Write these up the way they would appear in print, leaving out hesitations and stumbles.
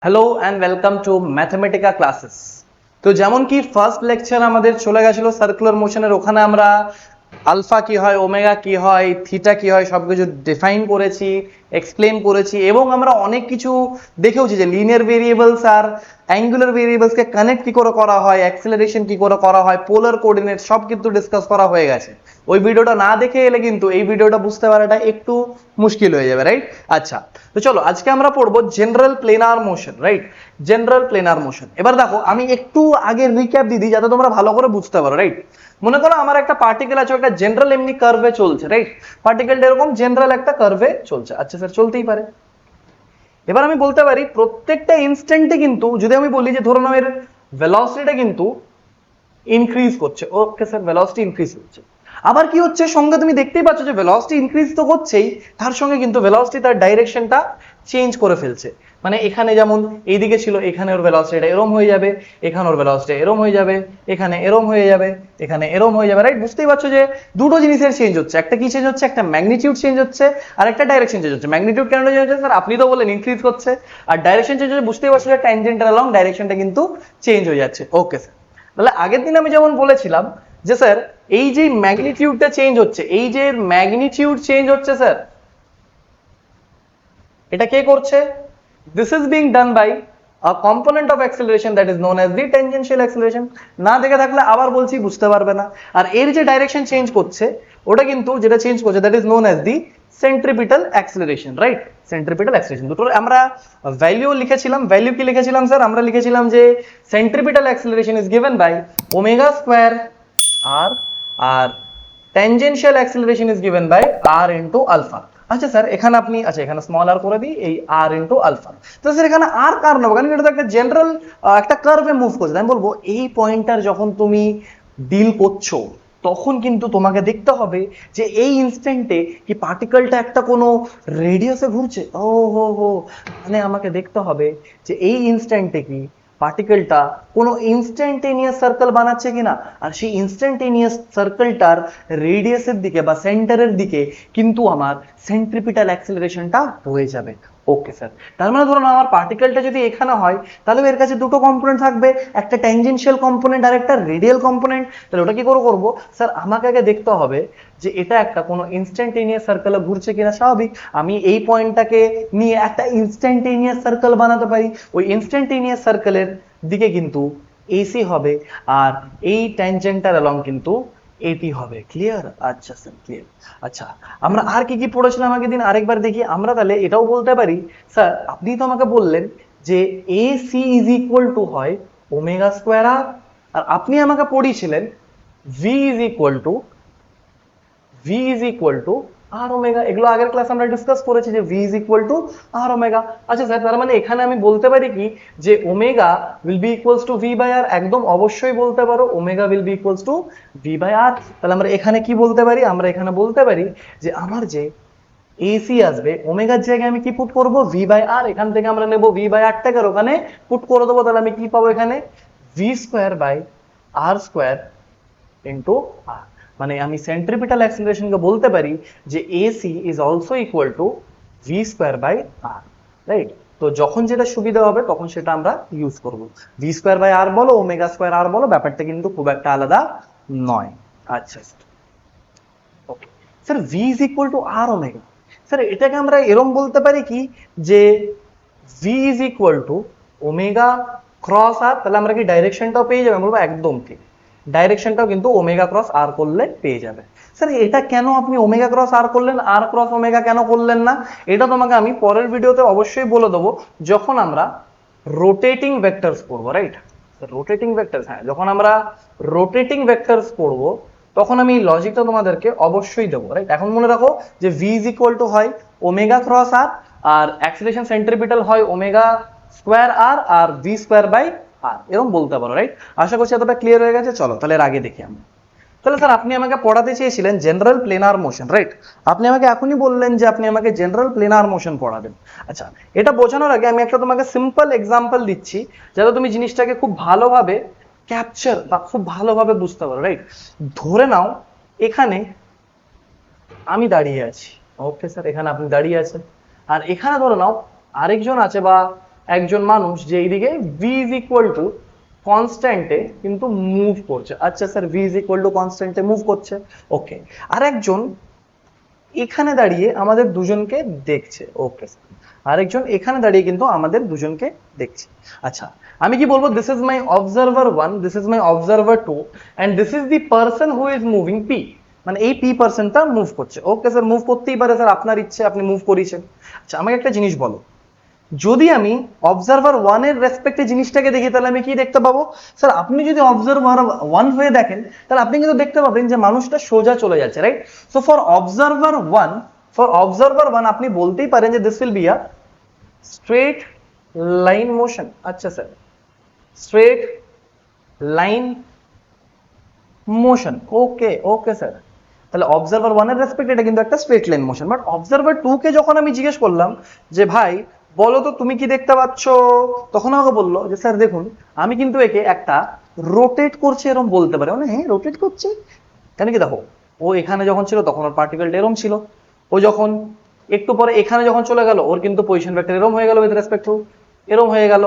Hello and welcome to Mathematica classes. তো যেমন কি ফার্স্ট লেকচার আমাদের চলে গেছিল সার্কুলার মোশনের, ওখানে আমরা আলফা কি হয়, ওমেগা কি হয়, থিটা কি হয় সবকিছু ডিফাইন করেছি, এক্সপ্লেন করেছি এবং আমরা অনেক কিছু দেখেওছি যে লিনিয়ার ভেরিয়েবলস আর অ্যাঙ্গুলার ভেরিয়েবলসকে কানেক্ট কি করে করা হয়, অ্যাক্সিলারেশন কি করে করা হয়, পোলার কোঅর্ডিনেট সব কিন্তু ডিসকাস করা হয়ে গেছে। ওই ভিডিওটা না দেখে এলে কিন্তু এই ভিডিওটা বুঝতে পারাটা একটু মুশকিল হয়ে যাবে, রাইট? আচ্ছা, তো চলো আজকে আমরা পড়বো general planar motion, right? General planar motion. এবার দেখো আমি একটু আগে রিক্যাপ দিয়ে দিই যাতে তোমরা ভালো করে বুঝতে পারো, রাইট? মনে করো আমার একটা পার্টিকেল আছে, একটা জেনারেল এমনি কার্ভে চলছে, রাইট? পার্টিকেলটা এরকম জেনারেল একটা কার্ভে চলছে। আচ্ছা স্যার, চলতেই পারে। এবার আমি বলতে পারি প্রত্যেকটা ইনস্ট্যান্টে কিন্তু যদি আমি বলি যে ধরো নাও এর ভেলোসিটিটা কিন্তু ইনক্রিজ করছে, ওকে স্যার ভেলোসিটি ইনক্রিজ হচ্ছে। আবার কি হচ্ছে সঙ্গে তুমি দেখতেই পাচ্ছ যে ভেলোসিটি ইনক্রিজ তো হচ্ছেই, তার সঙ্গে কিন্তু ভেলোসিটি তার ডাইরেকশনটা চেঞ্জ করে ফেলছে। মানে এখানে যেমন এইদিকে ছিল, এখানে ওর ভেলোসিটিটা এরম হয়ে যাবে, এখানে ওর ভেলোসিটি এরম হয়ে যাবে, এখানে এরম হয়ে যাবে, এখানে এরম হয়ে যাবে, রাইট? বুঝতেই পারছো যে দুটো জিনিসের চেঞ্জ হচ্ছে। একটা কি চেঞ্জ হচ্ছে? একটা ম্যাগনিটিউড চেঞ্জ হচ্ছে আর একটা ডাইরেকশন চেঞ্জ হচ্ছে। ম্যাগনিটিউড কেন চেঞ্জ হচ্ছে স্যার? আপনি তো বললেন ইনক্রিজ করছে। আর ডাইরেকশন চেঞ্জ হচ্ছে, বুঝতেই পারছো যে ট্যানজেন্টাল অ্যালং ডাইরেকশনটা কিন্তু চেঞ্জ হয়ে যাচ্ছে। ওকে স্যার, তাহলে আগের দিন আমি যেমন বলেছিলাম যে স্যার এই যে ম্যাগনিটিউডটা চেঞ্জ হচ্ছে, এই যে ম্যাগনিটিউড চেঞ্জ হচ্ছে স্যার, এটা কে করছে? This is being done by a component of acceleration that is known as the tangential acceleration। না দেখে থাকলে আবার বলছি, বুঝতে পারবে না। আর এর যে ডাইরেকশন চেঞ্জ করছে ওটা কিন্তু যেটা চেঞ্জ করছে that is known as the centripetal acceleration, right? centripetal acceleration দুটো আমরা ভ্যালু লিখেছিলাম। ভ্যালু কি লিখেছিলাম স্যার? আমরা লিখেছিলাম যে centripetal acceleration is given by omega square r, আর tangential acceleration is given by r into alpha। আচ্ছা স্যার এখানে আপনি, আচ্ছা এখানে স্মল আর করে দিই, এই r into alpha। তো স্যার এখানে আর কার নেবো? কারণ এটা তো একটা জেনারেল একটা কার্ভে মুভ করছে। আমি বলবো এই পয়েন্টার যখন তুমি ডিল করছো তখন কিন্তু তোমাকে দেখতে হবে যে এই ইনস্ট্যান্টে কি পার্টিকেলটা একটা কোনো রেডিয়াসে ঘুরছে। ও হো হো, মানে আমাকে দেখতে হবে যে এই ইনস্ট্যান্টে কি পার্টিকেলটা কোনো ইনস্ট্যান্টেনিয়াস সার্কেল বানাচ্ছে কিনা। আর সেই ইনস্ট্যান্টেনিয়াস সার্কেলটার রেডিয়াসের দিকে বা সেন্টারের দিকে কিন্তু আমার সেন্ট্রিপিটাল অ্যাক্সিলারেশনটা হয়ে যাবে। ওকে স্যার, তার মানে ধরুন আমার পার্টিকেলটা যদি এখানে হয় তাহলে এর কাছে দুটো কম্পোনেন্ট থাকবে, একটা ট্যানজেনশিয়াল কম্পোনেন্ট আর একটা রেডিয়াল কম্পোনেন্ট। তাহলে ওটা কি করবো স্যার? আমাকে আগে দেখতে হবে যে এটা একটা কোনো ইনস্ট্যান্টেনিয়াস সার্কেলে ঘুরছে কিনা। স্বাভাবিক, আমি এই পয়েন্টটাকে নিয়ে একটা ইনস্ট্যান্টেনিয়াস সার্কেল বানাতে পারি। ওই ইনস্ট্যান্টেনিয়াস সার্কেলের দিকে কিন্তু এসি হবে আর এই ট্যানজেন্টাল অ্যালং কিন্তু এটি হবে। ক্লিয়ার? আচ্ছা স্যার, ক্লিয়ার। আচ্ছা, আমরা আর কি কি পড়েছিলাম আগের দিন আরেকবার দেখি। আমরা তাহলে এটাও বলতে পারি স্যার, আপনি তো আমাকে বললেন যে এসি ইজ ইকুয়াল টু হয় ওমেগা স্কোয়ার আর, আর আপনি আমাকে পড়িয়েছিলেন v is equal to r omega. এগুলো আগের ক্লাস আমরা ডিসকাস করেছি যে v is equal to r omega. আচ্ছা স্যার, তার মানে এখানে আমি বলতে পারি কি যে omega will be equals to v by r? একদম অবশ্যই বলতে পারো, omega will be equals to v by r. তাহলে আমরা এখানে কি বলতে পারি? আমরা এখানে বলতে পারি যে আমার যে এসি আসবে ওমেগার জায়গায় আমি কি পুট করব? ভি বাই আর। এখান থেকে আমরা নেব ভি বাই আর টাকে ওখানে পুট করে দেবো। তাহলে আমি কি পাবো এখানে? V square by r square into r. মানে আমি সেন্ট্রিপিটাল অ্যাক্সিলারেশনকে বলতে পারি যে a c is also equal to v square by R, right? তো যখন যেটা সুবিধা হবে তখন সেটা আমরা ইউজ করব। ভি স্কোয়ার বাই আর বলো, ওমেগা স্কোয়ার আর বলো, ব্যাপারটা কিন্তু খুব একটা আলাদা নয়। আচ্ছা okay sir, v is equal to r omega. Sir এটাকে আমরা এরম বলতে পারি কি যে v is equal to omega cross r. তাহলে আমরা কি ডাইরেকশনটাও পেয়ে যাবে? বলবো একদম ঠিক, ডাইরেকশনটাও কিন্তু ওমেগা ক্রস আর করলে পেয়ে যাবে। স্যার এটা কেন আপনি ওমেগা ক্রস আর করলেন, আর ক্রস ওমেগা কেন করলেন না? এটা তোমাকে আমি পরের ভিডিওতে অবশ্যই বলে দেবো যখন আমরা রোটেটিং ভেক্টরস পড়বো, রাইট? রোটেটিং ভেক্টরস, হ্যাঁ, যখন আমরা রোটেটিং ভেক্টরস পড়বো তখন আমি এই লজিকটা তোমাদেরকে অবশ্যই দেবো, রাইট? এখন মনে রাখো যে ভি ইজ ইকুয়াল টু হয় ওমেগা ক্রস আর, আর অ্যাক্সিলারেশন সেন্ট্রিপিটাল হয় ওমেগা স্কোয়ার আর, আর ভি স্কোয়ার বাই আর, এরকম বলতে পারো, রাইট? আশা করছি এতটা ক্লিয়ার হয়ে গেছে। চলো তাহলে এর আগে দেখি আমরা। তাহলে স্যার আপনি আমাকে পড়াতে চেয়েছিলেন জেনারেল প্লেনার মোশন, রাইট? আপনি আমাকে এখনই বললেন যে আপনি আমাকে জেনারেল প্লেনার মোশন পড়াবেন। আচ্ছা, এটা বোঝানোর আগে আমি একটা তোমাকে সিম্পল এক্সাম্পল দিচ্ছি যাতে তুমি জিনিসটাকে খুব ভালোভাবে ক্যাপচার বা খুব ভালোভাবে বুঝতে পারো, রাইট? ধরে নাও এখানে আমি দাঁড়িয়ে আছি। ওকে স্যার, এখানে আপনি দাঁড়িয়ে আছেন। আর এখানে ধরে নাও আরেকজন আছে বা একজন মানুষ যে এইদিকে ভি ইজ ইকুয়াল টু কনস্ট্যান্টে কিন্তু মুভ করছে। আচ্ছা sir, v is equal to কনস্ট্যান্টে মুভ করছে, ওকে। আর একজন এখানে দাঁড়িয়ে আমাদের দুজনকে দেখছে, ওকে। আরেকজন এখানে দাঁড়িয়ে কিন্তু আমাদের দুজনকে দেখছে। আচ্ছা, আমি কি বলবো, this is my observer 1, this is my observer 2 and this is the person who is moving P. মানে এই পি পারসনটা মুভ করছে, ওকে স্যার। মুভ করতেই পারে স্যার, আপনার ইচ্ছে, আপনি মুভ করিয়েছেন। আচ্ছা, আমাকে একটা জিনিস বলো, যদি আমি অবজারভার 1 এর রেসপেক্টে জিনিসটাকে দেখি তাহলে আমি কি দেখতে পাবো? স্যার, আপনি যদি অবজারভার 1 হয়ে দেখেন তাহলে আপনি কিন্তু দেখতে পাবেন যে মানুষটা সোজা চলে যাচ্ছে, রাইট? সো ফর অবজারভার 1 আপনি বলতেই পারেন যে this will be a straight line motion. আচ্ছা স্যার, স্ট্রেট লাইন মোশন, ওকে ওকে স্যার। তাহলে অবজারভার 1 এর রেসপেক্ট এটা কিন্তু একটা straight line motion. But observer 2 কে যখন আমি জিজ্ঞেস করলাম যে ভাই বলো তো তুমি কি দেখতে পাচ্ছ, তখন আমাকে বললো যে স্যার দেখুন, আমি কিন্তু একে একটা রোটেট করছে এরকম বলতে পারি। মানে হ্যাঁ, রোটেট করছে কেন কি, দেখো ও এখানে যখন ছিল তখন ওর পার্টিকেলটা এরম ছিল, ও যখন একটু পরে এখানে যখন চলে গেল ওর কিন্তু পজিশন ভেক্টর এরম হয়ে গেল, উইথ রেসপেক্ট টু এরম হয়ে গেল,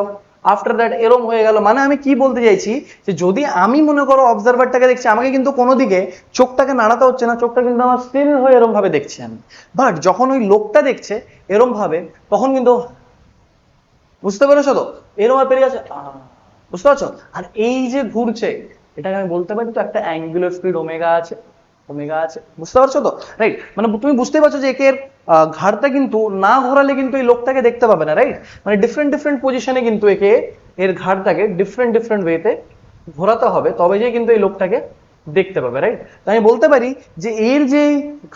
আফটার দ্যাট এরম হয়ে গেল। মানে আমি কি বলতে চাইছি যে যদি আমি মনে করো অবজারভারটাকে দেখছি, আমাকে কিন্তু কোনো দিকে চোখটাকে নাড়াতে হচ্ছে না, চোখটা কিন্তু আমার স্টিল হয়ে এরম ভাবে দেখছি আমি। বাট যখন ওই লোকটা দেখছে এরম ভাবে, তখন কিন্তু, বুঝতে পেরেছো তো, এরম আর পেরিয়ে আছে, বুঝতে পারছো? আর এই যে ঘুরছে, এটাকে আমি বলতে পারি তো একটা অ্যাঙ্গুলার স্পিড ওমেগা আছে, ওমেগা আছে, বুঝতে পারছো তো, রাইট? মানে তুমি বুঝতেই পারছো যে একের ঘাড়টা কিন্তু না ঘোরালে কিন্তু এই লোকটাকে দেখতে পাবে না, রাইট? মানে ডিফারেন্ট ডিফারেন্ট পজিশনে কিন্তু একে এর ঘাড়টাকে ডিফারেন্ট ডিফারেন্ট ওয়েতে ঘোরাতে হবে, তবে যে কিন্তু এই লোকটাকে দেখতে পাবে, রাইট? তো আমি বলতে পারি যে এর যে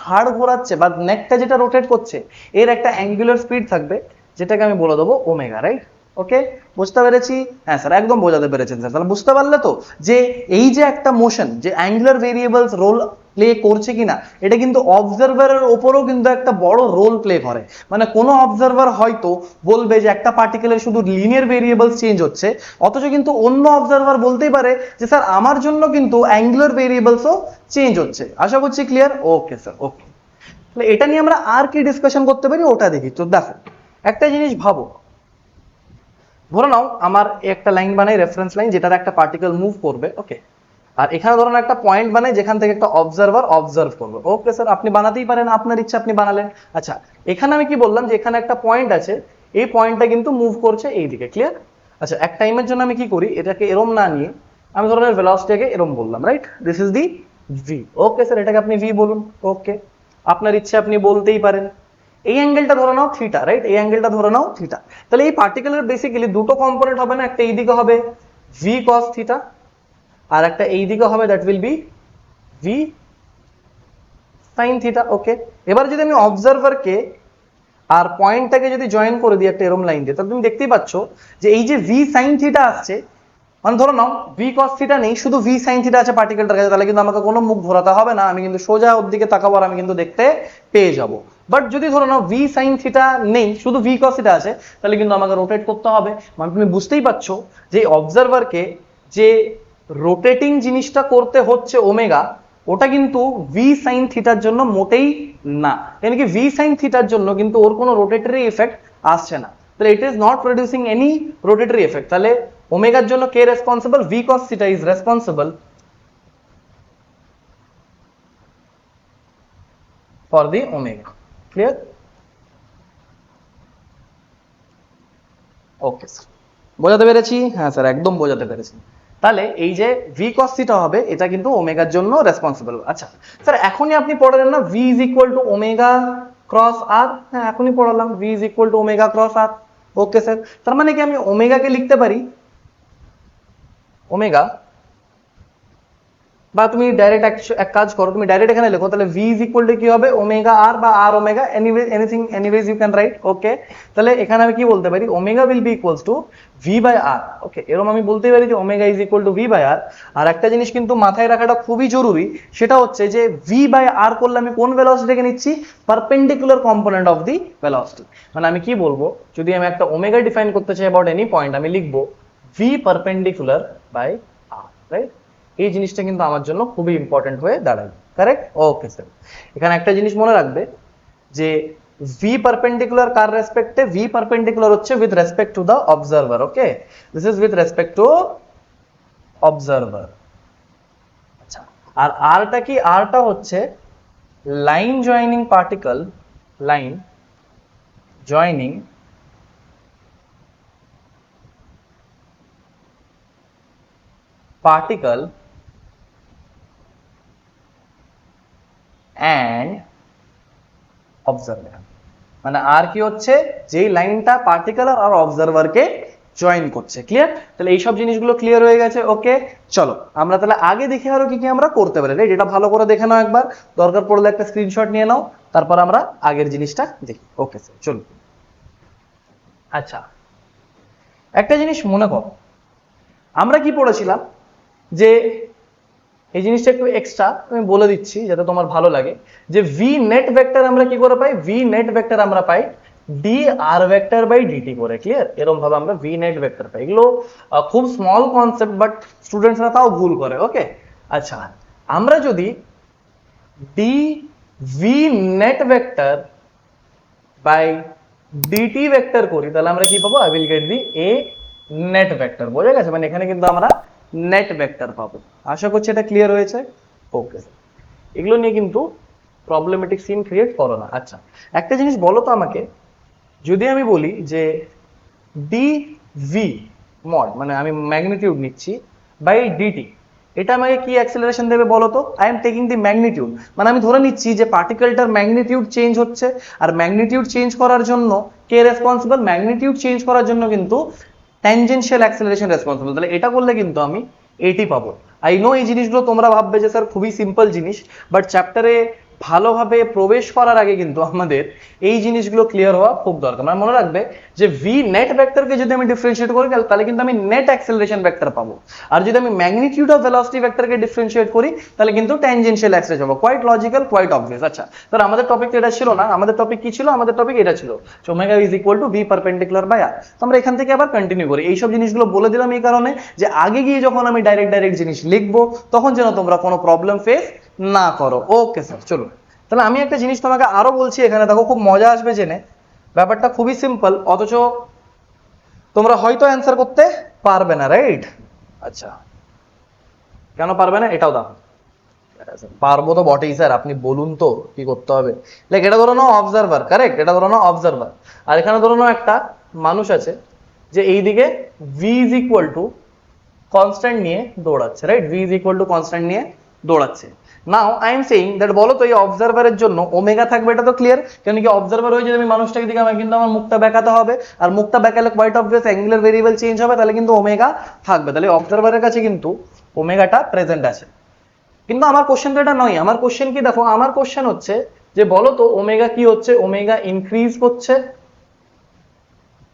ঘাড় ঘোরাচ্ছে বা নেকটা যেটা রোটেট করছে, এর একটা অ্যাঙ্গুলার স্পিড থাকবে, যেটাকে আমি বলে দেবো ওমেগা, রাইট? ওকে, বুঝতে পেরেছি? হ্যাঁ স্যার, একদম বোঝাতে পেরেছেন স্যার। তাহলে বুঝতে পারলে তো যে এই যে একটা মোশন, যে অ্যাঙ্গুলার ভেরিয়েবলস রোল প্লে করছে কিনা, এটা কিন্তু অবজারভারের ওপরও কিন্তু একটা বড় রোল প্লে করে। মানে কোনো অবজারভার হয়তো বলবে যে একটা পার্টিকেলের শুধু লিনিয়ার ভেরিয়েবলস চেঞ্জ হচ্ছে, অথচ কিন্তু অন্য অবজারভার বলতেই পারে যে স্যার আমার জন্য কিন্তু অ্যাঙ্গুলার ভেরিয়েবলসও চেঞ্জ হচ্ছে। আশা করছি ক্লিয়ার? ওকে স্যার, ওকে। তাহলে এটা নিয়ে আমরা আর কি ডিসকাশন করতে পারি ওটা দেখি। তো দেখো, একটা জিনিস ভাবো, ধরে নাও আমার একটা লাইন বানাই, রেফারেন্স লাইন, যেটার একটা পার্টিকেল মুভ করবে, ওকে। আর এখানে ধরুন একটা পয়েন্ট বানাই যেখান থেকে একটা অবজারভার অবজার্ভ করবে, ওকে স্যার। আপনি বানাতেই পারেন, আপনার ইচ্ছা, আপনি বানালেন। আচ্ছা, এখানে আমি কি বললাম যে এখানে একটা পয়েন্ট আছে, এই পয়েন্টটা কিন্তু মুভ করছে এইদিকে, ক্লিয়ার? আচ্ছা, এক টাইমের জন্য আমি কি করি, এটাকে এরম না নিয়ে আমি ধরনের ভেলোসিটিকে এরম বললাম, right? This is the V, okay sir. এটাকে আপনি ভি বলুন, ওকে। আপনার ইচ্ছে আপনি বলতেই পারেন। এই অ্যাঙ্গেলটা ধরে নাও থিটা, রাইট? এই অ্যাঙ্গেলটা ধরে নাও থিটা। তাহলে এই পার্টিকুলার বেসিক্যালি দুটো কম্পোনেন্ট হবে না, একটা এইদিকে হবে ভি কস থিটা, আর একটা এইদিকে হবে that will be v sine theta, okay. এবার যদি আমি অবজারভারকে আর পয়েন্টটাকে যদি জয়েন করে দিই একটা এরম লাইন দিয়ে, তাহলে তুমি দেখতেই পাচ্ছ যে এই যে ভি সাইন থিটা আসছে, মানে ধরো নাও ভি কস থিটা নেই, শুধু ভি সাইন থিটা আছে পার্টিকেলটার কাছে, তাহলে কিন্তু আমাকে কোনো মুখ ঘোরাতে হবে না, আমি কিন্তু সোজা ওর দিকে তাকাবো আর আমি কিন্তু দেখতে পেয়ে যাব। বাট যদি ধরো নাও ভি সাইন থিটা নেই, শুধু ভি কস থিটা আছে, তাহলে কিন্তু আমাকে রোটেট করতে হবে। মানে তুমি বুঝতেই পারছো যে অবজারভারকে যে রোটেটিং জিনিসটা করতে হচ্ছে ওমেগা, ওটা কিন্তু ভি সাইন থিটার জন্য মোটেই না। কেন কি, ভি সাইন থিটার জন্য কিন্তু ওর কোনো রোটেটরি এফেক্ট আসছে না, তাহলে it is not producing any rotatory effect. তাহলে ওমেগার জন্য কে responsible? V cos theta is responsible for the omega, clear? Okay sir, বোঝাতে পেরেছি? হ্যাঁ স্যার, একদম বোঝাতে পেরেছি। তাহলে এই যে ভি কস থিটা হবে, এটা কিন্তু ওমেগার জন্য রেসপন্সিবল। আচ্ছা স্যার, এখনই আপনি পড়ালেন না v is equal to omega cross r? হ্যাঁ, এখনই পড়ালাম v is equal to omega cross r. Okay sir, তার মানে কি আমি ওমেগাকে লিখতে পারি ওমেগা, বা তুমি ডাইরেক্ট এক কাজ করো, তুমি ডাইরেক্ট এখানে লেখো, তাহলে ভি ইজ ইকুয়াল টু কি হবে, ওমেগা আর বা r omega, anyway anything, anyways you can write, okay. তাহলে এখানে আমি কি বলতে পারি, omega will be equals to v by r, okay. এরকম আমি বলতে পারি যে omega is equal to v by r. আর একটা জিনিস কিন্তু মাথায় রাখাটা খুবই জরুরি, সেটা হচ্ছে যে ভি বাই আর করলে আমি কোন ভেলোসিটিকে নিচ্ছি, perpendicular component of the velocity. মানে আমি কি বলবো, যদি আমি একটা ওমেগা ডিফাইন করতে চাই অ্যাবাউট এনি পয়েন্ট, আমি লিখবো V perpendicular by R, right? এই জিনিসটা কিন্তু আমার জন্য খুবই ইম্পর্টেন্ট হয়ে দাঁড়ায়, কারেক্ট? ওকে স্যার, এখানে একটা জিনিস মনে রাখবে যে ভি পারপেন্ডিকুলার কার রেসপেক্টে, ভি পারপেন্ডিকুলার হচ্ছে with respect to the observer, okay, this is with respect to observer. আচ্ছা, আর আরটা কি, আরটা হচ্ছে line joining particle, line joining particle and observer, মানে আর কি হচ্ছে, যেই লাইনটা পার্টিকুলার আর অবজারভারকে জয়েন করছে। ক্লিয়ার? তাহলে এইসব জিনিসগুলো ক্লিয়ার হয়ে গেছে। ওকে, চলো আমরা তাহলে আগে দেখে আরো কি কি আমরা করতে পারি, রাইট? এটা ভালো করে দেখে নাও একবার, দরকার পড়লে একটা স্ক্রিনশট নিয়ে নাও, তারপর আমরা আগের জিনিসটা দেখি। ওকে স্যার, চলো। আচ্ছা, একটা জিনিস মনে করো, আমরা কি পড়েছিলাম যে এই জিনিসটা একটু এক্সট্রা আমি বলে দিচ্ছি যাতে তোমার ভালো লাগে, যে ভি নেট ভেক্টর আমরা কি করে পাই, ভি নেট ভেক্টর আমরা পাই d r vector by d t করে। ক্লিয়ার? এরকম ভাবে আমরা ভি নেট ভেক্টর পাই। এগুলো খুব স্মল কনসেপ্ট, বাট স্টুডেন্টসরা তাও ভুল করে। ওকে, আচ্ছা, আমরা যদি D V net vector by DT vector করি তাহলে আমরা কি পাবো, I will get the A net vector. বোঝা গেছে? মানে এখানে কিন্তু আমরা নেট ভেক্টর পাবো। আশা করছি এটা ক্লিয়ার হয়েছে। ওকে, এগুলো নিয়ে কিন্তু প্রবলেমেটিক সিন ক্রিয়েট করো না। আচ্ছা, একটা জিনিস বলো তো আমাকে, যদি আমি বলি যে ডি ভি মড, মানে আমি ম্যাগনিটিউড নিচ্ছি, বাই ডিটি, এটা আমাকে কি অ্যাক্সেলারেশন দেবে বলো তো? I am taking the magnitude, মানে আমি ধরে নিচ্ছি যে পার্টিকেলটার ম্যাগনিটিউড চেঞ্জ হচ্ছে, আর ম্যাগনিটিউড চেঞ্জ করার জন্য কে রেসপন্সিবল? ম্যাগনিটিউড চেঞ্জ করার জন্য কিন্তু ট্যানজেনশিয়াল অ্যাক্সেলারেশন রেসপন্সিবল। তাহলে এটা করলে কিন্তু আমি এটি পাবো। আই নো এই জিনিসগুলো তোমরা ভাববে যে স্যার খুবই সিম্পল জিনিস, বাট চ্যাপ্টারে ভালোভাবে প্রবেশ করার আগে কিন্তু আমাদের এই জিনিসগুলো ক্লিয়ার হওয়া খুব দরকার। মানে মনে রাখবে যে ভি নেট ভেক্টরকে যদি আমি ডিফারেন্সিয়েট করি তাহলে কিন্তু আমি নেট অ্যাক্সেলারেশন ভেক্টর পাবো, আর যদি আমি ম্যাগনিটিউড অফ ভেলোসিটি ভেক্টরকে ডিফারেন্সিয়েট করি তাহলে কিন্তু ট্যানজেনশিয়াল অ্যাক্সেলারেশন পাবো। Quite logical, quite obvious. আচ্ছা, তাহলে আমাদের টপিক তো এটা ছিল না, আমাদের টপিক কি ছিল? আমাদের টপিক এটা ছিল, omega is equal to v perpendicular by r. তো আমরা এখান থেকে আবার কন্টিনিউ করি। এইসব জিনিসগুলো বলে দিলাম এই কারণে যে আগে গিয়ে যখন আমি ডাইরেক্ট জিনিস লিখবো তখন যেন তোমরা কোনো প্রবলেম ফেস না করো। ওকে স্যার, চলো। তাহলে আমি একটা জিনিস তোমাকে আরো বলছি, এখানে দেখো খুব মজা আসবে জেনে। ব্যাপারটা খুবই সিম্পল, অথচ তোমরা হয়তো অ্যান্সার করতে পারবে না, রাইট? আচ্ছা, কেন পারবে না এটাও দেখো। পারবো তো বটেই স্যার, আপনি বলুন তো কি করতে হবে। লাইক এটা ধরো নাও অবজারভার, কারেক্ট? এটা ধরো নাও অবজারভার, আর এখানে ধরো নাও একটা মানুষ আছে যে এইদিকে v is equal to constant নিয়ে দৌড়াচ্ছে, right? V is equal to constant নিয়ে দৌড়াচ্ছে। Now I am saying that, বলো তো এই অবজারভারের জন্য ওমেগা থাকবে, এটা তো ক্লিয়ার, কারণ কি অবজারভার হয়ে যদি আমি মানুষটাকে দিকে আমার কিন্তু আমার মুখটা বেঁকাতে হবে, আর মুখটা বেঁকালে quite obvious angular variable change হবে, তাহলে কিন্তু ওমেগা থাকবে। তাহলে অবজারভারের কাছে কিন্তু ওমেগাটা প্রেজেন্ট আছে। কিন্তু আমার কোশ্চেন তো এটা নয়। আমার কোশ্চেন কি দেখো, আমার কোশ্চেন হচ্ছে যে বলো তো ওমেগা কি হচ্ছে, ওমেগা ইনক্রিজ করছে,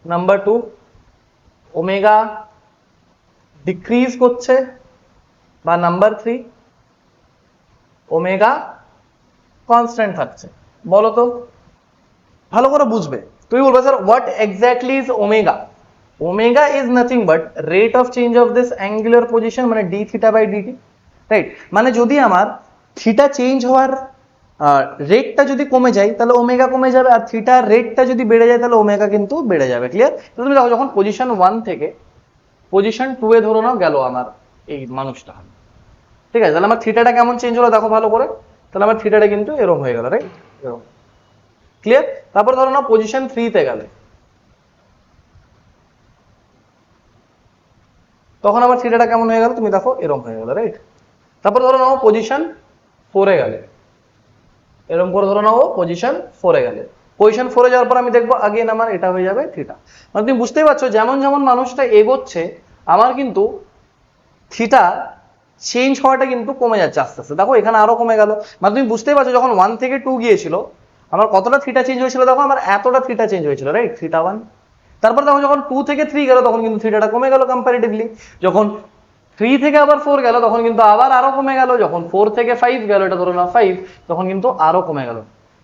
নাম্বার 2 ওমেগা ডিক্রিজ করছে, বা নাম্বার 3 ওমেগা কনস্ট্যান্ট থাকছে। বলো তো, ভালো করে বুঝবে। তুমি বলবে sir what exactly is omega? Omega is nothing but rate of change of this angular position, মানে d theta by d t, right? মানে যদি আমার থিটা চেঞ্জ হওয়ার রেটটা যদি কমে যায় তাহলে ওমেগা কমে যাবে, আর থিটার রেটটা যদি বেড়ে যায় তাহলে ওমেগা কিন্তু বেড়ে যাবে। ক্লিয়ার? তুমি দেখো যখন পজিশন 1 থেকে পজিশন 2 এ ধরো নাও গেল আমার এই মানুষটা, ঠিক আছে? তাহলে আমার থিটাটা কেমন চেঞ্জ হলো দেখো ভালো করে, তাহলে আমার থিটাটা কিন্তু এরকম হয়ে গেল, রাইট? এরকম। ক্লিয়ার? তারপর ধরো না পজিশন 3 তে গেলে, তখন আমার থিটাটা কেমন হয়ে গেল তুমি দেখো এরকম হয়ে গেল, রাইট? তারপর ধরো নাও পজিশন 4 এ গেলে, এরকম করে ধরো নাও পজিশন 4 এ গেলে, পজিশন 4 এ যাওয়ার পর আমি দেখবো আগেন আমার এটা হয়ে যাবে থিটা। মানে তুমি বুঝতেই পারছো যেমন যেমন মানুষটা এগোচ্ছে আমার কিন্তু থিটা চেঞ্জ হওয়াটা কিন্তু কমে যাচ্ছে আস্তে আস্তে। দেখো এখানে আরো কমে গেল। মানে তুমি বুঝতেই পারছো যখন 1 থেকে 2 গিয়েছিল আমার কতটা থিটা চেঞ্জ হয়েছিল, দেখো আমার এতটা থিটা চেঞ্জ হয়েছিল, রাইট? থিটা 1। তারপর দেখো যখন 2 থেকে 3 গেল তখন কিন্তু থিটাটা কমে গেল কম্পারেটিভলি। যখন 3 থেকে আবার 4 গেল তখন কিন্তু আবার আরো কমে গেল। যখন 4 থেকে 5 গেল, এটা ধরো না 5, তখন কিন্তু আরো কমে গেল।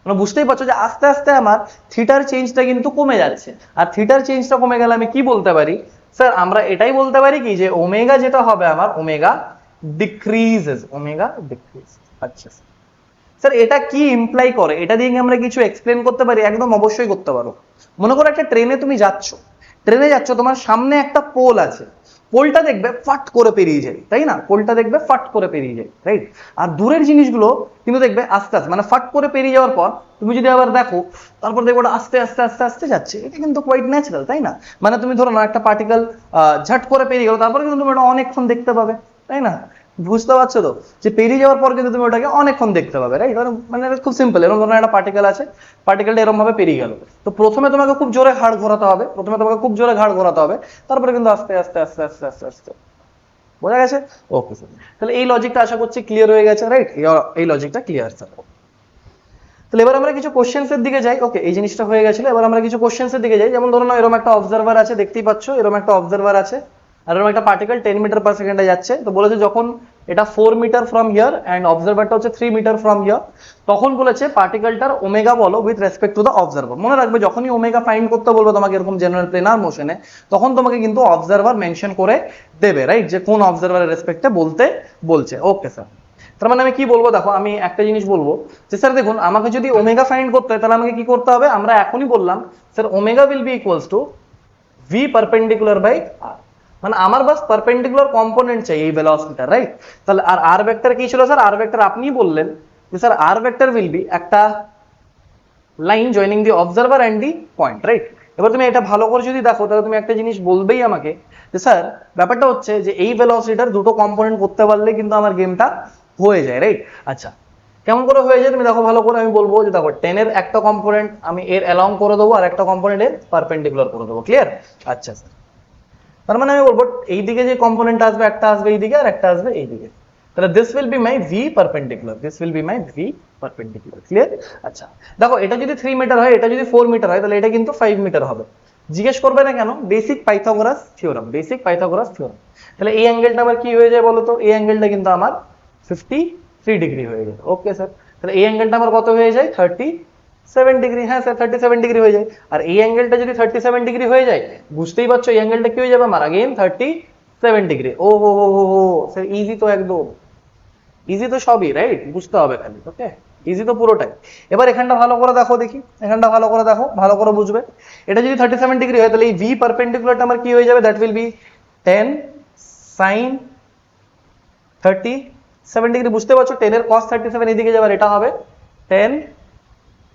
মানে বুঝতেই পারছো যে আস্তে আস্তে আমার থিটার চেঞ্জটা কিন্তু কমে যাচ্ছে। আর থিটার চেঞ্জটা কমে গেলে আমি কি বলতে পারি স্যার? আমরা এটাই বলতে পারি কি যে ওমেগা যেটা হবে আমার ওমেগা ডিক্রিজেস, ওমেগা ডিক্রিজ। আচ্ছা স্যার এটা কি ইমপ্লাই করে, এটা দিয়ে কি আমরা কিছু এক্সপ্লেন করতে পারি? একদম অবশ্যই করতে পারো। মনে করো একটা ট্রেনে তুমি যাচ্ছ, তোমার সামনে একটা পোল আছে, পোলটা দেখবে ফাট করে পেরিয়ে যায়, তাই না? পোলটা দেখবে ফাট করে পেরিয়ে যায়, রাইট? আর দূরের জিনিসগুলো কিন্তু দেখবে আস্তে আস্তে, মানে ফাট করে পেরিয়ে যাওয়ার পর তুমি যদি আবার দেখো, তারপর দেখবে ওটা আস্তে আস্তে আস্তে আস্তে যাচ্ছে। এটা কিন্তু কোয়াইট ন্যাচারাল, তাই না? মানে তুমি ধরো না একটা পার্টিকেল ঝট করে পেরিয়ে গেল, তারপরে কিন্তু তুমি ওটা অনেকক্ষণ দেখতে পাবে, তাই না? বুঝতে পারছো তো, যে পেরিয়ে যাওয়ার পর কিন্তু তুমি ওটাকে অনেকক্ষণ দেখতে পাবে, রাইট? মানে খুব সিম্পল, এরকম ধরনের একটা পার্টিকেল আছে, পার্টিকেলটা এরকম ভাবে পেরিয়ে গেল। তো প্রথমে তোমাকে খুব জোরে ঘাড় ঘোরাতে হবে, তারপরে কিন্তু আস্তে আস্তে আস্তে আস্তে আস্তে আস্তে, বোঝা গেছে? ওকে স্যার, তাহলে এই লজিকটা আশা করছি ক্লিয়ার হয়ে গেছে, রাইট? এই লজিকটা ক্লিয়ার স্যার। তাহলে এবার আমরা কিছু কোশ্চেন্স এর দিকে যাই। ওকে, এই জিনিসটা হয়ে গেছিল, এবার আমরা কিছু কোশ্চেন্স এর দিকে যাই। যেমন ধরো না, এরকম একটা অবজারভার আছে, দেখতেই পাচ্ছ, এরকম একটা অবজারভার আছে, আর এরকম একটা পার্টিকেল 10 মিটার পার সেকেন্ডে যাচ্ছে। তো বলেছে যখন এটা 4 মিটার ফ্রম হিয়ার অ্যান্ড অবজারভারটা হচ্ছে 3 মিটার ফ্রম হিয়ার, তখন বলেছে পার্টিকেলটার ওমেগা বলো with respect to the observer. মনে রাখবে, যখনই ওমেগা ফাইন্ড করতে বলবে তোমাকে এরকম জেনারেল প্লেনার মোশনে, তখন তোমাকে কিন্তু অবজারভার মেনশন করে দেবে, রাইট? যে কোন অবজারভারের রেসপেক্টে বলতে বলছে। ওকে স্যার, তার মানে আমি কি বলবো, দেখো আমি একটা জিনিস বলবো যে স্যার দেখুন, আমাকে যদি ওমেগা ফাইন্ড করতে হয় তাহলে আমাকে কি করতে হবে? আমরা এখনই বললাম sir omega will be equals to v perpendicular by r. মানে আমার বাস পারপেন্ডিকুলার কম্পোনেন্ট চাই এই ভেলোসিটিটা, রাইট? তাহলে আর আর ভেক্টর কি ছিল স্যার? আর ভেক্টর আপনি বললেন যে sir r vector will be একটা line joining the observer and the point, right? এবার তুমি এটা ভালো করে যদি দেখো, তাহলে তুমি একটা জিনিস বলবেই আমাকে যে স্যার ব্যাপারটা হচ্ছে যে এই ভেলোসিটির দুটো কম্পোনেন্ট করতে পারলে কিন্তু আমার গেমটা হয়ে যায়, রাইট? আচ্ছা, কেমন করে হয়ে যায় তুমি দেখো ভালো করে। আমি বলবো যে দেখো 10 এর একটা কম্পোনেন্ট আমি এর অ্যালং করে দেবো, আর একটা কম্পোনেন্ট এর পারপেন্ডিকুলার করে দেবো। ক্লিয়ার? আচ্ছা স্যার, তার মানে আমি বলবো এইদিকে যে কম্পোনেন্ট আসবে, একটা আসবে এইদিকে আর একটা আসবে এইদিকে, তাহলে this will be my V perpendicular, this will be my V perpendicular. Clear? আচ্ছা, দেখো এটা যদি 3 মিটার হয়, এটা যদি 4 মিটার হয়, তাহলে এটা কিন্তু 5 মিটার হবে। জিজ্ঞেস করবে না কেন? Basic Pythagoras theorem, basic Pythagoras theorem. তাহলে এই অ্যাঙ্গেলটা আবার কি হয়ে যায় বলো তো? এই অ্যাঙ্গেলটা কিন্তু আমার 53 ডিগ্রি হয়ে যায়। ওকে স্যার, তাহলে এই অ্যাঙ্গেলটা আমার কত হয়ে যায়? 37 ডিগ্রি। হ্যাঁ স্যার, 37 ডিগ্রি হয়ে যায়। আর এই অ্যাঙ্গেলটা যদি 37 ডিগ্রি হয়ে যায়, বুঝতেই পারছো এই অ্যাঙ্গেলটা কি হয়ে যাবে আমার? Again 37 degree. ও হো হো হো হো স্যার, ইজি তো, একদম ইজি তো সবই, রাইট? বুঝতে হবে খালি। ওকে, ইজি তো পুরোটাই। এবার এখানটা ভালো করে দেখো, দেখি এখানটা ভালো করে দেখো, ভালো করে বুঝবে। এটা যদি 37 ডিগ্রি হয়, তাহলে এই ভি পারপেন্ডিকুলারটা আমার কি হয়ে যাবে? That will B 10 sin 37 degree. বুঝতে পারছো? 10 এর cos 37 এদিকে যাবে, এটা হবে 10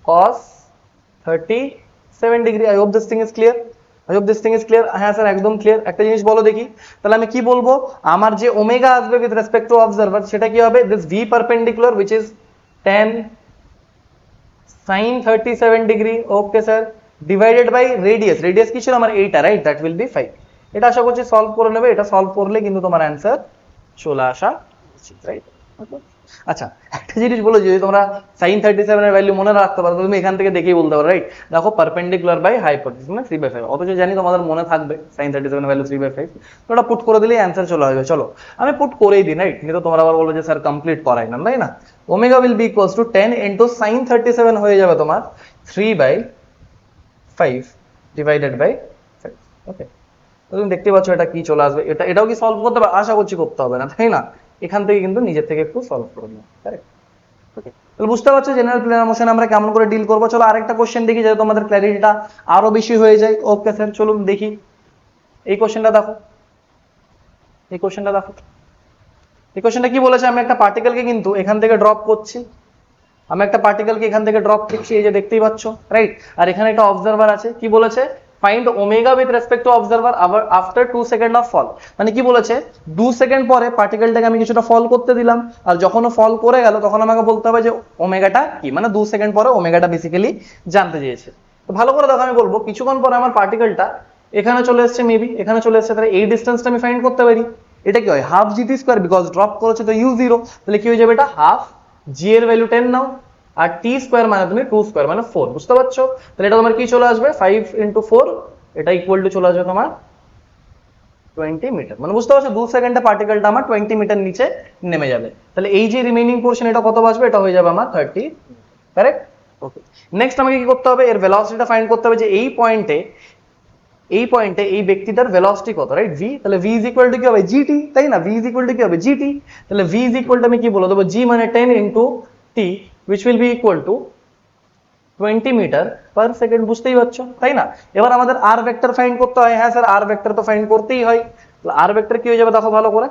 cos 37 degree. I hope this thing is clear, I hope this thing is clear. হ্যাঁ স্যার, একদম ক্লিয়ার। একটা জিনিস বলো দেখি, তাহলে আমি কি বলবো? আমার যে ওমেগা আসবে উইথ রেসপেক্ট টু অবজারভার, সেটা কি হবে? This V perpendicular which is 10 sin 37 degree. Okay sir, divided by radius, radius কি ছিল আমার? এইটা, রাইট? That will B 5। এটা আশা করছি সলভ করে নেবে, এটা সলভ করলে কিন্তু তোমার অ্যান্সার চলে আসা উচিত, রাইট? আচ্ছা, একটা জিনিস বলো, যদি তোমরা sin 37 এর ভ্যালু মনে রাখতে পারো, তুমি এখান থেকে দেখেই বলতে পারো, রাইট? দেখো পারপেন্ডিকুলার বাই হাইপোটেনিউস মানে 3/5। অথচ জানি তোমাদের মনে থাকবে sin 37 এর ভ্যালু 3/5, তো ওটা পুট করে দিলেই অ্যান্সার চলে আসবে। চলো আমি পুট করেই দিই, রাইট? কিন্তু তোমরা আবার বলবে যে স্যার কমপ্লিট করাই না, তাই না? Omega will be equals two 10 into sin 37 হয়ে যাবে তোমার 3/5 ডিভাইডেড বাই 5। ওকে, তুমি দেখতে পাচ্ছ এটা কি চলে আসবে। এটাও কি সলভ করতে হবে? আশা করছি করতে হবে না, তাই না? এখান থেকে কিন্তু নিজের থেকে একটু সলভ করে নিও, কারেক্ট? ওকে, তাহলে বুঝতে পারছো জেনারেল প্লেনার মোশন আমরা কেমন করে ডিল করবো। চলো আরেকটা কোশ্চেন দেখি, যাতে তোমাদের ক্ল্যারিটিটা আরো বেশি হয়ে যায়। ওকে স্যার, চলুন দেখি এই কোশ্চেনটা দেখো, এই কোশ্চেনটা দেখো। এই কোশ্চেনটা কি বলেছে? আমি একটা পার্টিকেলকে কিন্তু এখান থেকে ড্রপ করছি, আমি একটা পার্টিকেলকে এখান থেকে ড্রপ করছি, এই যে দেখতেই পাচ্ছ, রাইট? আর এখানে একটা অবজারভার আছে। কি বলেছে? Find omega with respect to observer after 2 second of fall. মানে কি বলেছে? 2 সেকেন্ড পরে পার্টিকেলটাকে আমি কিছুটা ফল করতে দিলাম, আর যখন ও ফল করে গেল তখন আমাকে বলতে হবে যে ওমেগাটা কি। মানে 2 সেকেন্ড পরে ওমেগাটা বেসিক্যালি জানতে চেয়েছে। তো ভালো করে দেখো, আমি বলবো কিছুক্ষণ পরে আমার পার্টিকেলটা এখানে চলে এসেছে, মেবি এখানে চলে এসেছে, তাহলে এই ডিস্টেন্সটা আমি ফাইন্ড করতে পারি। এটা কি হয়? Half gt square, because drop করেছে তো u0, তাহলে কি হয়ে যাবে? এটা হাফ g এর ভ্যালু 10 নাও, আর টি স্কোয়ার মানে তুমি 2 স্কোয়ার মানে 4। বুঝতে পারছো? তাহলে এটা তোমার কি চলে আসবে? 5 × 4, এটা ইকুয়াল টু চলে আসবে তোমার 20 মিটার। মানে বুঝতে পারছো 2 সেকেন্ডে পার্টিকেলটা আমার 20 মিটার নিচে নেমে যাবে। তাহলে এই যে রিমেইনিং পোরশন, এটা কত বাঁচবে? এটা হয়ে যাবে আমার 30, কারেক্ট? ওকে, নেক্সট আমাকে কি করতে হবে? এর ভেলোসিটিটা ফাইন্ড করতে হবে, যে এই পয়েন্টে এই ব্যক্তিটার ভেলোসিটি কত, রাইট? v। তাহলে v ইজ ইকুয়াল টু কি হবে? gt, তাই না? v ইজ ইকুয়াল টু কি হবে? gt। তাহলে v ইজ ইকুয়াল টু আমি কি বলে দেবো? g মানে 10 × t which will be equal to 20 metre per second, বুঝতেই পারছো তাই না? এবার আমাদের আর ভেক্টর ফাইন্ড করতে হয়। হ্যাঁ স্যার, আর ভেক্টর তো ফাইন্ড করতেই হয়। আর ভেক্টর কি হয়ে যাবে দেখো ভালো করে,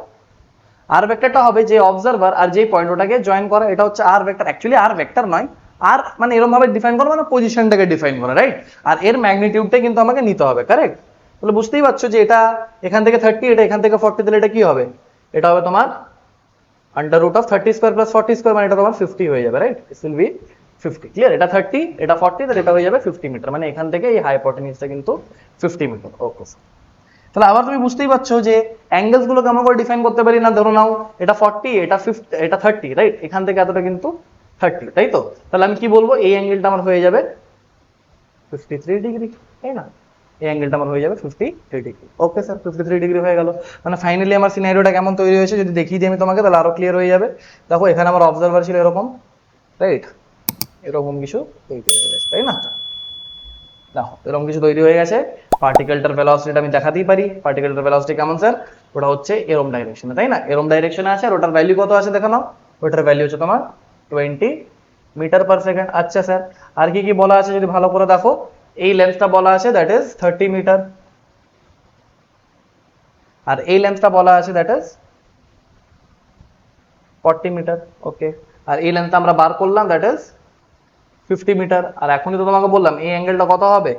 আর ভেক্টরটা হবে যে অবজারভার আর যে পয়েন্ট ওটাকে জয়েন করে, এটা হচ্ছে আর ভেক্টর। অ্যাকচুয়ালি আর ভেক্টর নয়, আর মানে এরকম ভাবে ডিফাইন করা মানে পজিশনটাকে ডিফাইন করা, রাইট? আর এর ম্যাগনিটিউডটা কিন্তু আমাকে নিতে হবে, কারেক্ট? তাহলে বুঝতেই পারছো যে এটা এখান থেকে 30, এটা এখান থেকে 40, তাহলে এটা কি হবে? এটা হবে তোমার under root of 30 square plus 40 square, মানে এটা তোমার 50 হয়ে যাবে, right? This will be 50, clear? এটা 30, এটা 40, তাহলে এটা হয়ে যাবে 50 মিটার, মানে এখান থেকে এই হাইপোটেনিউসটা কিন্তু 50 মিটার। ওকে, তাহলে আবার তুমি বুঝতেই পারছো যে অ্যাঙ্গেলস গুলো কেমন করে ডিফাইন করতে পারি না? ধরো নাও এটা 40, এটা 50, এটা 30, রাইট? এখান থেকে এতটা কিন্তু 30, তাই তো? তাহলে আমি কি বলবো, এই অ্যাঙ্গেলটা আমার হয়ে যাবে 53 ডিগ্রি, তাই না? এই অ্যাঙ্গেলটা আমার হয়ে যাবে 53 ডিগ্রি। ওকে স্যার, 53 ডিগ্রি হয়ে গেল। মানে ফাইনালি আমার সিনারিওটা কেমন তৈরি হয়েছে যদি দেখিয়ে দিই আমি তোমাকে, তাহলে আরো ক্লিয়ার হয়ে যাবে। দেখো এখানে আমার অবজারভার ছিল এরকম, রাইট? এরকম কিছু তৈরি হয়ে গেছে, তাই না? দেখো এরকম কিছু তৈরি হয়ে গেছে। পার্টিকেলটার ভেলোসিটিটা আমি দেখাতেই পারি। পার্টিকেলটার ভেলোসিটি কেমন স্যার? ওটা হচ্ছে এরম ডাইরেকশনে, তাই না? এরম ডাইরেকশনে আছে, আর ওটার ভ্যালু কত আছে দেখো নাও। ওটার ভ্যালু হচ্ছে তোমার 20 মিটার পার সেকেন্ড। আচ্ছা স্যার, আর কি কি বলা আছে যদি ভালো করে দেখো, এই লেন্থটা বলা আছে দ্যাট ইজ 30 মিটার, আর এই লেন্থটা বলা আছে দ্যাট ইজ 40 মিটার। ওকে, আর এই লেন্থটা আমরা বার করলাম দ্যাট ইজ 50 মিটার। আর এখনই তো তোমাকে বললাম এই অ্যাঙ্গেলটা কত হবে?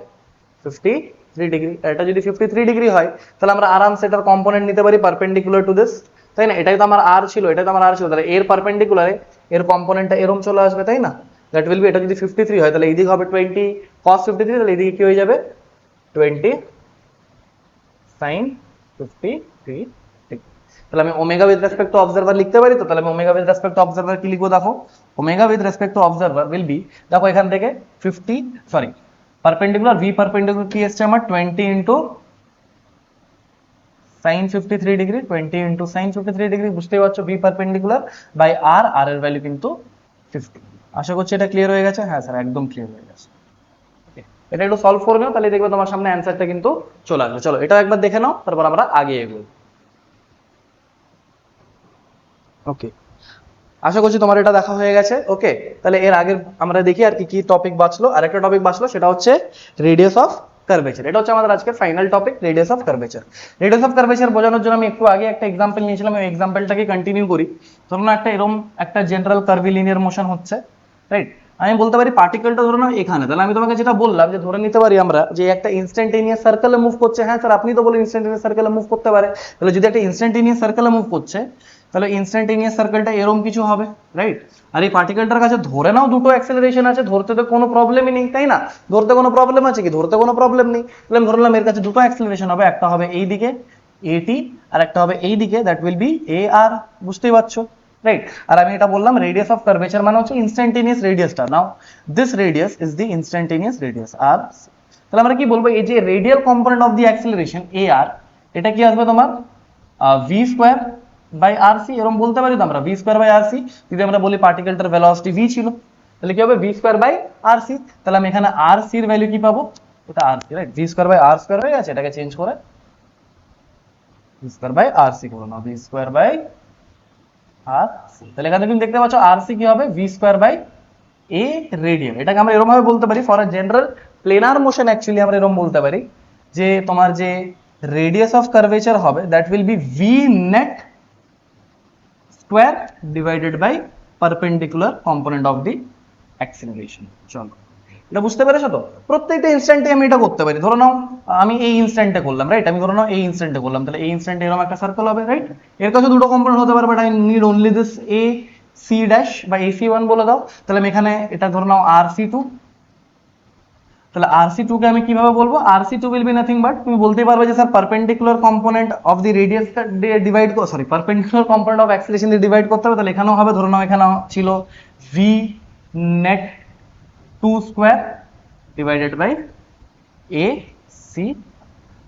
53 ডিগ্রি। এটা যদি 53 ডিগ্রি হয় তাহলে আমরা আরামসে এটার কম্পোনেন্ট নিতে পারি পারপেন্ডিকুলার টু দিস, তাই না? এটাই তো আমার আর ছিল, এটাই তো আমার আর ছিল, তাহলে এর পারপেন্ডিকুলারে এর কম্পোনেন্টটা এরকম চলে আসবে, তাই না? দ্যাট উইল বি, এটা যদি 53 হয় তাহলে এইদিক হবে 20 cos 53, তাহলে এইদিকে কি হয়ে যাবে 20 sin 53। তাহলে আমি omega with respect to observer লিখতে পারি তো? তাহলে আমি omega with respect to observer কি লিখবো দেখো, omega with respect to observer will be, দেখো এখান থেকে 50, সরি পারপেন্ডিকুলার, ভি পারপেন্ডিকুলার কি এসছে আমার 20 into sin 53 degree, 20 into sin 53 degree, বুঝতেই পারছো ভি পারপেন্ডিকুলার বাই আর, আর এর ভ্যালু কিন্তু 50। আশা করছি এটা ক্লিয়ার হয়ে গেছে। হ্যাঁ স্যার, একদম ক্লিয়ার হয়ে গেছে। এটা একটু সলভ করে নাও, তাহলে দেখবে তোমার সামনে অ্যান্সারটা কিন্তু চলে আসবে। চলো এটা একবার দেখে নাও, তারপর আমরা আগে এগোই। ওকে, আশা করছি তোমার এটা দেখা হয়ে গেছে। ওকে, তাহলে এর আগে আমরা দেখি আর কি কি টপিক বাঁচলো। আরেকটা টপিক বাঁচলো, সেটা হচ্ছে রেডিয়াস অফ কার্ভেচার। এটা হচ্ছে আমাদের আজকের final topic, radius of curvature. Radius of curvature বোঝানোর জন্য আমি একটু আগে একটা এক্সাম্পল নিয়েছিলাম, ওই এক্সাম্পলটাকে কন্টিনিউ করি। ধরুন একটা এরকম একটা জেনারেল কার্ভিলিনিয়ার মোশন হচ্ছে, রাইট? আমি বলতে পারি পার্টিকেলটা ধরো না এখানে, তাহলে আমি তোমাকে যেটা বললাম যে ধরে নিতে পারি আমরা যে একটা ইনস্ট্যান্টেনিয়াস সার্কেলে মুভ করছে। হ্যাঁ স্যার, আপনি তো বলেন ইনস্ট্যান্টেনিয়াস সার্কেলে মুভ করতে পারে, তাহলে যদি একটা ইনস্ট্যান্টেনিয়াস সার্কেলে মুভ করছে তাহলে ইনস্ট্যান্টেনিয়াস সার্কেলটা এরকম কিছু হবে, রাইট? আর এই পার্টিকেলটার কাছে ধরে নাও দুটো অ্যাক্সেলারেশন আছে, ধরতে তো কোনো প্রবলেমই নেই, তাই না? ধরতে কোনো প্রবলেম আছে কি? ধরতে কোনো প্রবলেম নেই। তাহলে আমি ধরলাম এর কাছে দুটো অ্যাক্সেলারেশন হবে, একটা হবে এই দিকে এটি, আর একটা হবে এই দিকে, দ্যাট উইল বি এ আর, বুঝতেই পারছো, রাইট? আর আমি এটা বললাম রেডিয়াস অফ কার্ভেচার মানে হচ্ছে ইনস্ট্যান্টেনিয়াস রেডিয়াসটা। Now this radius is the instantaneous radius r. তাহলে আমরা কি বলবো, এই যে radial component of the acceleration a r, এটা কি আসবে তোমার v square by R c, এরকম বলতে পারি তো আমরা, v square by R c. যদি আমরা বলি পার্টিকেলটার ভেলোসিটি ভি ছিল, তাহলে কি হবে V square by R C. তাহলে আমি এখানে আর সি এর ভ্যালু কি পাবো, এটা r c, right? V square by r square হয়ে গেছে, এটাকে চেঞ্জ করে v square by R c করে নাও, v square by R C. তাহলে এখানে তুমি দেখতে পাচ্ছ আর সি কি হবে, V square by a radian. এটাকে আমরা এরকম ভাবে বলতে পারি for a general planar motion, actually আমরা এরকম বলতে পারি যে তোমার যে রেডিয়াস অফ কার্ভেচার হবে that will be V net square divided by perpendicular component of the acceleration. চলো এটা বুঝতে পেরেছো তো? প্রত্যেকটা ইনস্ট্যান্টে আমি এটা করতে পারি। ধরো নাও আমি এই ইনস্ট্যান্টে করলাম, রাইট? আমি ধরো নাও এই ইনস্ট্যান্টে করলাম, তাহলে এই ইনস্ট্যান্টে এরকম একটা সার্কেল হবে, রাইট? এর কাছে দুটো কম্পোনেন্ট হতে পারে, but I need only this A C dash বা এ সি ওয়ান বলে দাও। তাহলে আমি এখানে এটা ধরো নাও আর সি টু, তাহলে আর সি টু কে আমি কিভাবে বলবো, r c two will be nothing but, তুমি বলতেই পারবে যে স্যার perpendicular component of the radius divide, sorry perpendicular component of acceleration দিয়ে ডিভাইড করতে হবে। তাহলে এখানেও হবে, ধরো নাও এখানে ছিল v net two square divided by a c,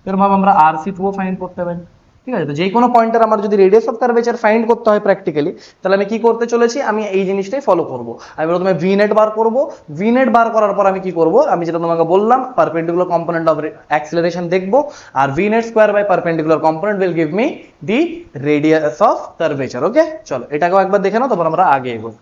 এরকম ভাবে আমরা আর সি টু ও ফাইন্ড করতে পারি, ঠিক আছে? তো যে কোনো পয়েন্টের আমার যদি রেডিয়াস অফ কার্ভেচার ফাইন্ড করতে হয় প্র্যাকটিক্যালি, তাহলে আমি কি করতে চলেছি, আমি এই জিনিসটাই ফলো করব। আমি প্রথমে ভি নেট বার করব, ভি নেট বার করার পর আমি কি করব, আমি যেটা তোমাকে বললাম পারপেন্ডিকুলার কম্পোনেন্ট অফ অ্যাক্সেলারেশন দেখব, আর v net square by perpendicular component will give me the radius of curvature. Okay, চলো এটাকেও একবার দেখে নাও, তারপর আমরা আগে এগোবো।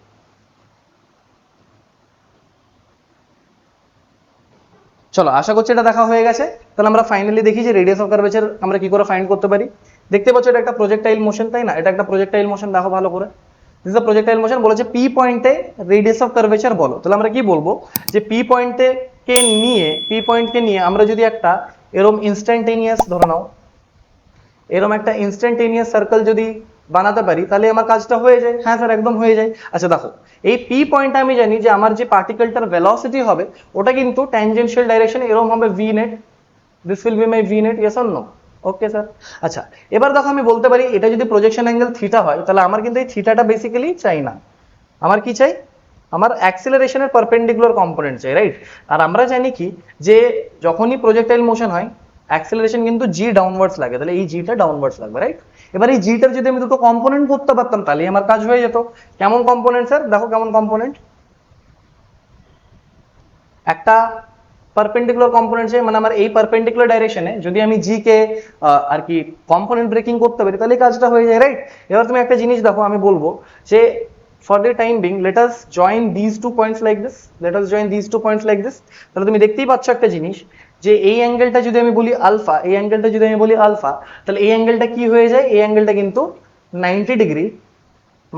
চলো আশা করছি এটা দেখা হয়ে গেছে। তাহলে আমরা ফাইনালি দেখি যে রেডিয়াস অফ কার্ভেচার আমরা কি করে ফাইন্ড করতে পারি। দেখতে পাচ্ছ এটা একটা প্রজেক্টাইল মোশন, তাই না? এটা একটা প্রজেক্টাইল মোশন, দেখো ভালো করে। This is a projectile motion. বলেছে পি পয়েন্টে রেডিয়াস অফ কার্ভেচার বলো। তাহলে আমরা কি বলবো যে পি পয়েন্টকে নিয়ে আমরা যদি একটা এরকম ইনস্ট্যান্টেনিয়াস, ধরে নাও এরকম একটা ইনস্ট্যান্টেনিয়াস সার্কেল যদি বানাতে পারি তাহলে আমার কাজটা হয়ে যায়। হ্যাঁ স্যার, একদম হয়ে যায়। আচ্ছা দেখো, এই পি পয়েন্টে আমি জানি যে আমার যে পার্টিকেলটার ভেলোসিটি হবে ওটা কিন্তু ট্যানজেনশিয়াল ডাইরেকশনে এরকম হবে V net. This will be my V net, yes or no? Okay sir. আচ্ছা এবার দেখো আমি বলতে পারি এটা যদি প্রজেকশন অ্যাঙ্গেল থিটা হয় তাহলে আমার কিন্তু এই থিটাটা বেসিক্যালি চাই না। আমার কি চাই? আমার অ্যাক্সিলারেশনের পারপেন্ডিকুলার কম্পোনেন্ট চাই, রাইট? আর আমরা জানি কি যে যখনই প্রজেক্টাইল মোশন হয় অ্যাক্সিলারেশন কিন্তু জি ডাউনওয়ার্ডস লাগে, তাহলে এই জিটা ডাউনওয়ার্ডস লাগবে, রাইট? এবার এই জিটার যদি আমি দুটো কম্পোনেন্ট করতে পারতাম তাহলে আমার কাজ হয়ে যেত। কেমন কম্পোনেন্ট স্যার? দেখো কেমন কম্পোনেন্ট। একটা পারপেন্ডিকুলার কম্পোনেন্ট চাই, মানে আমার এই পারপেন্ডিকুলার ডাইরেকশনে যদি আমি জি কে আর কি কম্পোনেন্ট ব্রেকিং করতে পারি তাহলে কাজটা হয়ে যায়, রাইট? এবার তুমি একটা জিনিস দেখো, আমি বলবো যে for the time being let us join these two points like this, তাহলে তুমি দেখতেই পাচ্ছ একটা জিনিস যে এই অ্যাঙ্গেলটা যদি আমি বলি আলফা, এই অ্যাঙ্গেলটা যদি আমি বলি আলফা, তাহলে এই অ্যাঙ্গেলটা কি হয়ে যায়? এই অ্যাঙ্গেলটা কিন্তু 90 ডিগ্রি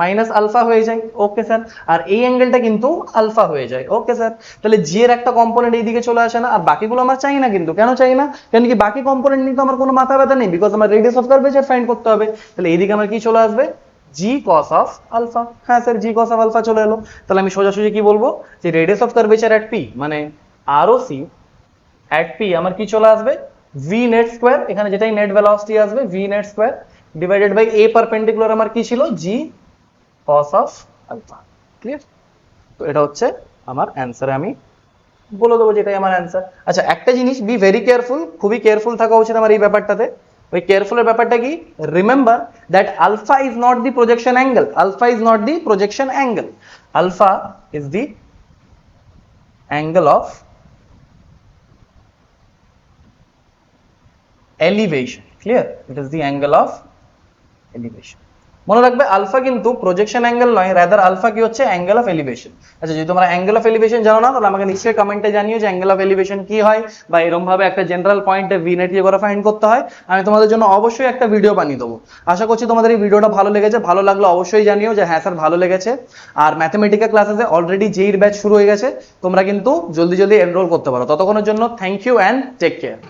মাইনাস আলফা হয়ে যায়। Okay sir. আর এই অ্যাঙ্গেলটা কিন্তু আলফা হয়ে যায়। Okay sir. তাহলে জি এর একটা কম্পোনেন্ট এইদিকে চলে আসে না, আর বাকিগুলো আমার চাই না। কিন্তু কেন চাই না? কারণ কি বাকি কম্পোনেন্ট নিয়ে তো আমার কোনো মাথা ব্যথা নেই, বিকজ আমার রেডিয়াস অফ কার্ভেচার ফাইন্ড করতে হবে। তাহলে এইদিকে আমার কি চলে আসবে? G cos of alpha. হ্যাঁ sir, G cos of alpha চলে এলো। তাহলে আমি সোজাসুজি কি বলবো যে radius of curvature at P মানে আরওসি এট পি আমার কি চলে আসবে? ভি নেট স্কোয়ার, এখানে যেটাই নেট ভেলোসিটি আসবে V net square divided by A perpendicular আমার কি ছিল? G cos of alpha। Clear? তো এটা হচ্ছে আমার অ্যান্সারে আমি বলে দেবো যেটাই আমার অ্যান্সার। আচ্ছা একটা জিনিস, বি ভেরি কেয়ারফুল, খুবই কেয়ারফুল থাকা উচিত আমার এই ব্যাপারটাতে। ওই কেয়ারফুলের ব্যাপারটা কি? Remember that alpha is not the projection angle, alpha is not the projection angle, alpha is the angle of elevation। Clear? It is the angle of elevation. মনে রাখবে আলফা কিন্তু প্রজেকশন অ্যাঙ্গেল নয়, রাদার আলফা কি হচ্ছে? Angle of elevation. আচ্ছা যদি তোমরা angle of elevation জানো না তাহলে আমাকে নিশ্চয়ই কমেন্টে জানিও যে অ্যাঙ্গেল অফ এলিভেশন কি হয়, বা এরকম ভাবে একটা জেনারেল পয়েন্টে ভি নেট কি করে ফাইন্ড করতে হয়। আমি তোমাদের জন্য অবশ্যই একটা ভিডিও বানিয়ে দেবো। আশা করছি তোমাদের এই ভিডিওটা ভালো লেগেছে। ভালো লাগলে অবশ্যই জানিও যে হ্যাঁ স্যার ভালো লেগেছে। আর ম্যাথমেটিক্যাল ক্লাসেসে অলরেডি জেইর ব্যাচ শুরু হয়ে গেছে, তোমরা কিন্তু জলদি জলদি এনরোল করতে পারো। ততক্ষণের জন্য thank you and take care.